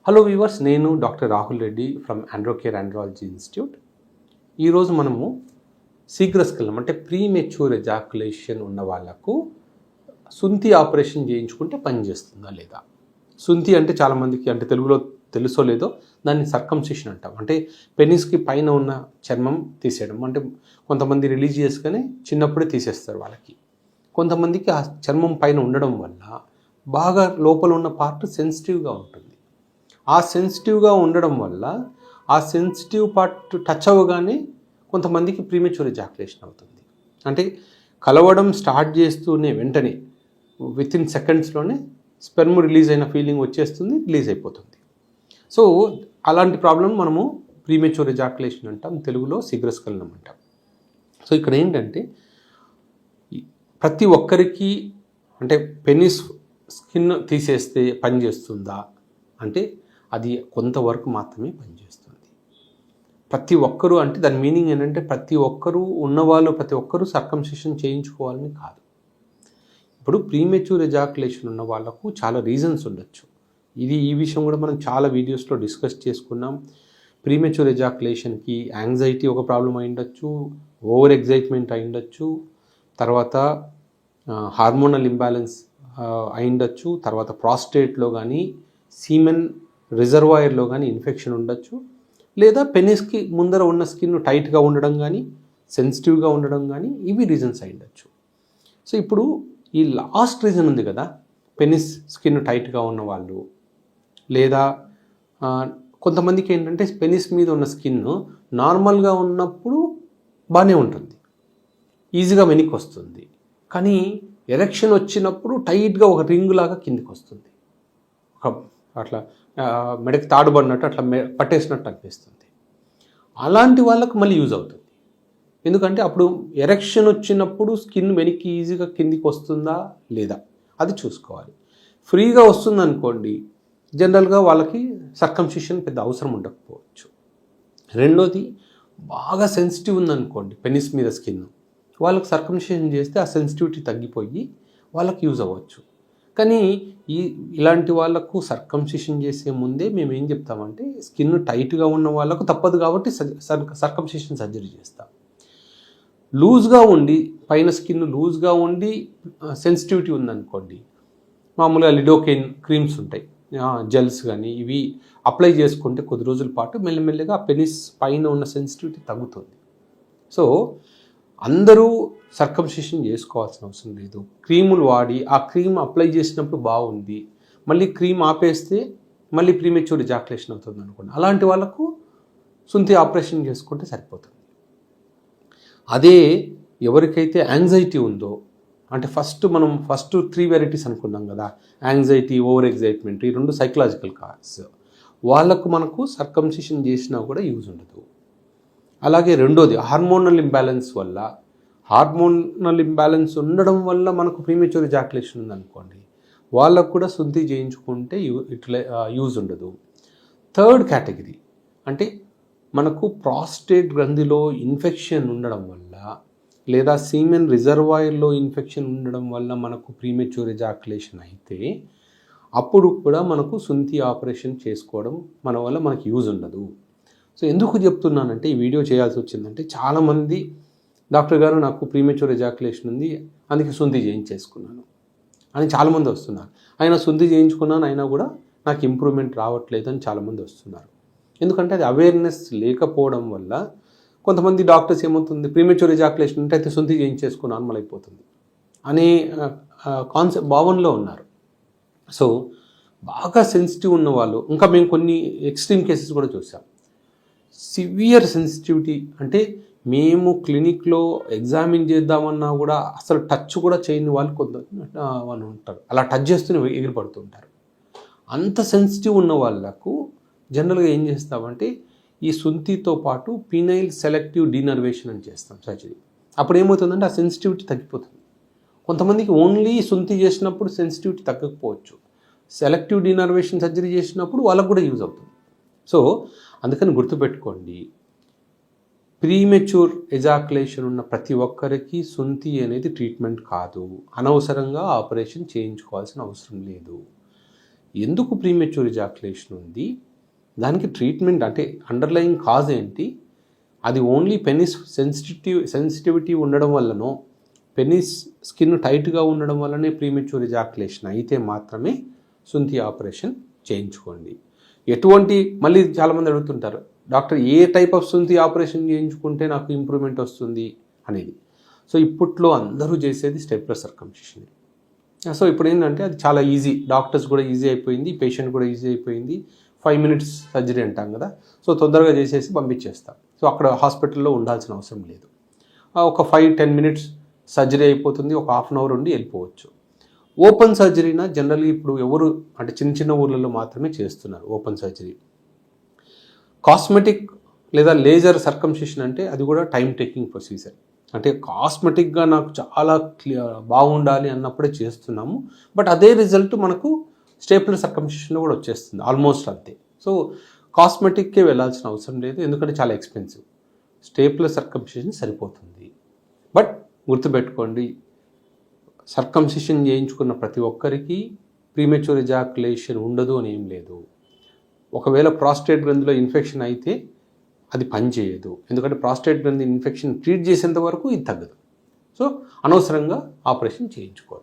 Hello viewers, నేను doctor Rahul Reddy from Androcare andrology institute. ఈరోజు మనము శీఘ్రస్ఖలనం అంటే ప్రీమెచ్యూర్ ఎజాకులేషన్ ఉన్న వాళ్ళకు సుంతి ఆపరేషన్ చేయించుకుంటే పనిచేస్తుందా లేదా. సుంతి అంటే చాలామందికి అంటే తెలుగులో తెలుసో లేదో దాన్ని సర్కంసిషన్ అంటాం. అంటే పెనిస్కి పైన ఉన్న చర్మం తీసేయడం. అంటే కొంతమంది రిలీజియస్గానే చిన్నప్పుడే తీసేస్తారు వాళ్ళకి. కొంతమందికి ఆ చర్మం పైన ఉండడం వల్ల బాగా లోపల ఉన్న పార్ట్ సెన్సిటివ్గా ఉంటుంది. ఆ సెన్సిటివ్గా ఉండడం వల్ల ఆ సెన్సిటివ్ పార్ట్ టచ్ అవ్వగానే కొంతమందికి ప్రీమెచ్యూర్ ఎజాకులేషన్ అవుతుంది. అంటే కలవడం స్టార్ట్ చేస్తూనే వెంటనే వితిన్ సెకండ్స్లోనే స్పెర్మ్ రిలీజ్ అయిన ఫీలింగ్ వచ్చేస్తుంది, రిలీజ్ అయిపోతుంది. సో అలాంటి ప్రాబ్లం మనము ప్రీమెచ్యూర్ ఎజాకులేషన్ అంటాం, తెలుగులో శీఘ్రస్ఖలనం అంటాం. సో ఇక్కడ ఏంటంటే ప్రతి ఒక్కరికి అంటే పెనిస్ స్కిన్ తీసేస్తే పనిచేస్తుందా అంటే అది కొంతవరకు మాత్రమే పనిచేస్తుంది. ప్రతి ఒక్కరూ అంటే దాని మీనింగ్ ఏంటంటే ప్రతి ఒక్కరూ ఉన్నవాళ్ళు ప్రతి ఒక్కరూ సర్కంసిషన్ చేయించుకోవాలని కాదు. ఇప్పుడు ప్రీమెచ్యూర్ ఎజాకులేషన్ ఉన్న వాళ్ళకు చాలా రీజన్స్ ఉండొచ్చు. ఈ విషయం కూడా మనం చాలా వీడియోస్లో డిస్కస్ చేసుకున్నాం. ప్రీమెచ్యూర్ ఎజాకులేషన్కి యాంగ్జైటీ ఒక ప్రాబ్లం అయి ఉండొచ్చు, ఓవర్ ఎగ్జైట్మెంట్ అయి ఉండొచ్చు, తర్వాత హార్మోనల్ ఇంబ్యాలెన్స్ అయి ఉండొచ్చు, తర్వాత ప్రాస్టేట్లో కానీ సీమెన్ రిజర్వాయర్లో కానీ ఇన్ఫెక్షన్ ఉండొచ్చు, లేదా పెనిస్కి ముందర ఉన్న స్కిన్ టైట్గా ఉండడం కానీ సెన్సిటివ్గా ఉండడం కానీ ఇవి రీజన్స్ అయి ఉండొచ్చు. సో ఇప్పుడు ఈ లాస్ట్ రీజన్ ఉంది కదా, పెనిస్ స్కిన్ టైట్గా ఉన్న వాళ్ళు, లేదా కొంతమందికి ఏంటంటే పెనిస్ మీద ఉన్న స్కిన్ నార్మల్గా ఉన్నప్పుడు బాగానే ఉంటుంది, ఈజీగా వెనక్కి వస్తుంది, కానీ ఎరెక్షన్ వచ్చినప్పుడు టైట్గా ఒక రింగ్ లాగా కిందికి వస్తుంది, అట్లా మెడకి తాడుబడినట్టు అట్లా పట్టేసినట్టు అనిపిస్తుంది. అలాంటి వాళ్ళకు మళ్ళీ యూజ్ అవుతుంది. ఎందుకంటే అప్పుడు ఎరెక్షన్ వచ్చినప్పుడు స్కిన్ వెనక్కి ఈజీగా కిందికి వస్తుందా లేదా అది చూసుకోవాలి. ఫ్రీగా వస్తుంది అనుకోండి, జనరల్గా వాళ్ళకి సర్కంసిషన్ పెద్ద అవసరం ఉండకపోవచ్చు. రెండోది బాగా సెన్సిటివ్ ఉందనుకోండి పెనిస్ మీద స్కిన్, వాళ్ళకి సర్కంసిషన్ చేస్తే ఆ సెన్సిటివిటీ తగ్గిపోయి వాళ్ళకి యూజ్ అవ్వచ్చు. కానీ ఇలాంటి వాళ్ళకు సర్కంసిషన్ చేసే ముందే మేము ఏం చెప్తామంటే స్కిన్ టైట్గా ఉన్న వాళ్ళకు తప్పదు కాబట్టి సర్కంసిషన్ సర్జరీ చేస్తాం. లూజ్గా ఉండి పైన స్కిన్ లూజ్గా ఉండి సెన్సిటివిటీ ఉందనుకోండి, మామూలుగా లిడోకెయిన్ క్రీమ్స్ ఉంటాయి, జెల్స్ కానీ ఇవి అప్లై చేసుకుంటే కొద్ది రోజుల పాటు మెల్లమెల్లగా ఆ పెనిస్ పైన ఉన్న సెన్సిటివిటీ తగ్గుతుంది. సో అందరూ సర్కంసిషన్ చేసుకోవాల్సిన అవసరం లేదు. క్రీములు వాడి ఆ క్రీమ్ అప్లై చేసినప్పుడు బాగుంది, మళ్ళీ క్రీమ్ ఆపేస్తే మళ్ళీ ప్రీమెచ్యూర్ ఎజాకులేషన్ అవుతుంది అనుకోండి, అలాంటి వాళ్ళకు సుంతి ఆపరేషన్ చేసుకుంటే సరిపోతుంది. అదే ఎవరికైతే యాంగ్జైటీ ఉందో, అంటే మనం ఫస్ట్ 3 వెరైటీస్ అనుకున్నాం కదా, యాంగ్జైటీ, ఓవర్ ఎగ్జైట్మెంట్, ఈ 2 సైకలాజికల్ కాజ్, వాళ్ళకు మనకు సర్కంసిషన్ చేసినా కూడా యూజ్ ఉండదు. అలాగే రెండోది హార్మోనల్ ఇంబ్యాలెన్స్ వల్ల, హార్మోనల్ ఇంబ్యాలెన్స్ ఉండడం వల్ల మనకు ప్రీమెచ్యూర్ ఎజాకులేషన్ ఉందనుకోండి, వాళ్ళకు కూడా శుద్ధి చేయించుకుంటే యూజ్ ఉండదు. థర్డ్ కేటగిరీ అంటే మనకు ప్రాస్టేట్ గ్రంథిలో ఇన్ఫెక్షన్ ఉండడం వల్ల, లేదా సీమెన్ రిజర్వాయర్లో ఇన్ఫెక్షన్ ఉండడం వల్ల మనకు ప్రీమెచ్యూర్ ఎజాకులేషన్ అయితే అప్పుడు కూడా మనకు సుంతి ఆపరేషన్ చేసుకోవడం మన వల్ల మనకు యూజ్ ఉండదు. సో ఎందుకు చెప్తున్నానంటే ఈ వీడియో చేయాల్సి వచ్చిందంటే, చాలామంది డాక్టర్ గారు నాకు ప్రీమెచ్యూర్ ఎజాకులేషన్ ఉంది అందుకే సుంతి చేయించేసుకున్నాను అని చాలామంది వస్తున్నారు. అయినా సుంతి చేయించుకున్నాను అయినా కూడా నాకు ఇంప్రూవ్మెంట్ రావట్లేదు అని చాలామంది వస్తున్నారు. ఎందుకంటే అది అవేర్నెస్ లేకపోవడం వల్ల కొంతమంది డాక్టర్స్ ఏమవుతుంది, ప్రీమెచ్యూర్ ఎజాకులేషన్ అంటే అయితే సుంతి చేయించేసుకుని నార్మల్ అయిపోతుంది అనే భావనలో ఉన్నారు. సో బాగా సెన్సిటివ్ ఉన్న వాళ్ళు, ఇంకా మేము కొన్ని ఎక్స్ట్రీమ్ కేసెస్ కూడా చూసాం. సివియర్ సెన్సిటివిటీ అంటే మేము క్లినిక్లో ఎగ్జామిన్ చేద్దామన్నా కూడా అసలు టచ్ కూడా చేయని వాళ్ళు వాళ్ళు ఉంటారు, అలా టచ్ చేస్తూనే ఎగిరిపడుతుంటారు. అంత సెన్సిటివ్ ఉన్న వాళ్ళకు జనరల్గా ఏం చేస్తామంటే ఈ సుంతితో పాటు పీనైల్ సెలెక్టివ్ డీనర్వేషన్ అని చేస్తాం సర్జరీ. అప్పుడు ఏమవుతుందంటే ఆ సెన్సిటివిటీ తగ్గిపోతుంది. కొంతమందికి ఓన్లీ సుంతి చేసినప్పుడు సెన్సిటివిటీ తగ్గకపోవచ్చు, సెలెక్టివ్ డీనర్వేషన్ సర్జరీ చేసినప్పుడు వాళ్ళకు కూడా యూజ్ అవుతుంది. సో అందుకని గుర్తుపెట్టుకోండి, ప్రీమెచ్యూర్ ఎజాకులేషన్ ఉన్న ప్రతి ఒక్కరికి సుంతి అనేది ట్రీట్మెంట్ కాదు, అనవసరంగా ఆపరేషన్ చేయించుకోవాల్సిన అవసరం లేదు. ఎందుకు ప్రీమెచ్యూర్ ఎజాక్యులేషన్ ఉంది, దానికి ట్రీట్మెంట్ అంటే అండర్లయింగ్ కాజ్ ఏంటి, అది ఓన్లీ పెనిస్ సెన్సిటివిటీ ఉండడం వల్లనో పెనిస్ స్కిన్ టైట్గా ఉండడం వల్లనే ప్రీమెచ్యూర్ ఎజాక్యులేషన్ అయితే మాత్రమే సుంతి ఆపరేషన్ చేయించుకోండి. మళ్ళీ చాలామంది అడుగుతుంటారు, డాక్టర్ ఏ టైప్ ఆఫ్ సుంతి ఆపరేషన్ చేయించుకుంటే నాకు ఇంప్రూవ్మెంట్ వస్తుంది అనేది. సో ఇప్పట్లో అందరూ చేసేది స్టెప్లర్ సర్కంసిషన్. సో ఇప్పుడు ఏంటంటే అది చాలా ఈజీ, డాక్టర్స్ కూడా ఈజీ అయిపోయింది, పేషెంట్ కూడా ఈజీ అయిపోయింది. 5 minutes సర్జరీ అంటాం కదా, సో తొందరగా చేసేసి పంపించేస్తాం. సో అక్కడ హాస్పిటల్లో ఉండాల్సిన అవసరం లేదు. ఒక 5-10 minutes సర్జరీ అయిపోతుంది, ఒక 1/2 hour ఉండి వెళ్ళిపోవచ్చు. ఓపెన్ సర్జరీనా జనరల్లీ ఇప్పుడు ఎవరు అంటే చిన్న చిన్న ఊర్లలో మాత్రమే చేస్తున్నారు ఓపెన్ సర్జరీ. కాస్మెటిక్ లేదా లేజర్ సర్కంసిషన్ అంటే అది కూడా టైం టేకింగ్ ప్రొసీజర్. అంటే కాస్మెటిక్గా నాకు చాలా బాగుండాలి అన్నప్పుడే చేస్తున్నాము, బట్ అదే రిజల్ట్ మనకు స్టేప్లర్ సర్కంసిషన్లో కూడా వచ్చేస్తుంది ఆల్మోస్ట్ అంతే. సో కాస్మెటిక్కే వెళ్ళాల్సిన అవసరం లేదు, ఎందుకంటే చాలా ఎక్స్పెన్సివ్. స్టేప్లర్ సర్కంసిషన్ సరిపోతుంది. బట్ గుర్తుపెట్టుకోండి, సర్కంసిషన్ చేయించుకున్న ప్రతి ఒక్కరికి ప్రీమెచ్యూర్ ఎజాక్యులేషన్ ఉండదు అని ఏం లేదు. ఒకవేళ ప్రాస్టేట్ గ్రంథిలో ఇన్ఫెక్షన్ అయితే అది పనిచేయదు, ఎందుకంటే ప్రాస్టేట్ గ్రంథి ఇన్ఫెక్షన్ ట్రీట్ చేసేంత వరకు ఇది తగ్గదు. సో అనవసరంగా ఆపరేషన్ చేయించుకోవద్దు.